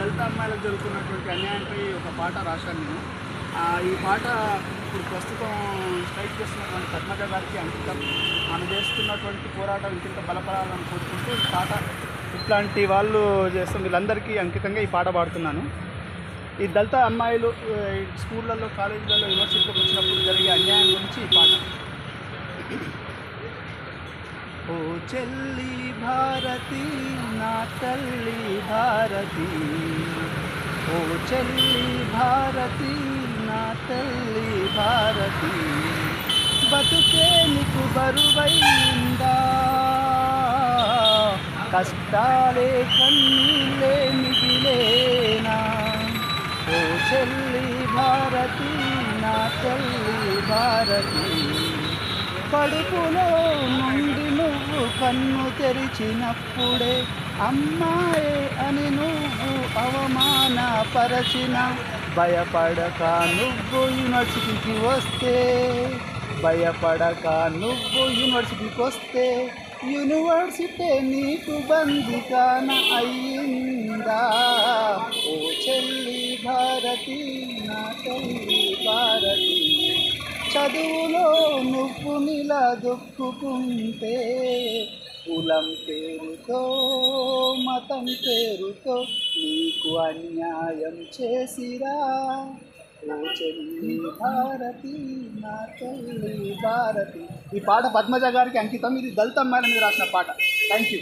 దళిత అమ్మాయిలకు జరుగుతున్నటువంటి అన్యాయంపై ఒక పాట రాశాను నేను. ఈ పాట ఇప్పుడు ప్రస్తుతం స్ట్రైక్ చేస్తున్నటువంటి పద్మజ గారికి అంకితం. ఆమె చేస్తున్నటువంటి పోరాటం ఇంకింత బలపడాలని కోరుకుంటూ ఈ పాట ఇట్లాంటి వాళ్ళు చేస్తున్న వీళ్ళందరికీ అంకితంగా ఈ పాట పాడుతున్నాను. ఈ దళిత అమ్మాయిలు స్కూళ్ళల్లో, కాలేజీలలో, యూనివర్సిటీలకు వచ్చినప్పుడు జరిగే అన్యాయం గురించి ఈ పాట. ఓ చెల్లి భారతి, నా తల్లి భారతి, ఓ చెల్లి భారతి, నా తల్లి భారతి, బతుకే నీకు బరువైందా, కష్టాలే కన్నీళ్ళే మిగిలేనా, ఓ చెల్లి భారతి, నా తల్లి భారతి, కడుపులో నుండి నువ్వు కన్ను తెరిచినప్పుడే అమ్మాయే అని నువ్వు అవమానపరచిన, భయపడక నువ్వు యూనివర్సిటీకి వస్తే, భయపడక నువ్వు యూనివర్సిటీకి వస్తే, యూనివర్సిటీ నీకు బందికాన అయ్యిందా, ఓ చెల్లి భారతి, నా తల్లి భారతి, చదువులో నువ్వు నిలదొక్కుంటే, కులం పేరుతో మతం పేరుతో నీకు అన్యాయం చేసిరా, ఓ చెల్లి భారతి, నా తల్లి భారతి. ఈ పాట పద్మజ గారికి అంకితం. ఇది దళిత అమ్మాయిల మీద రాసిన పాట. Thank you.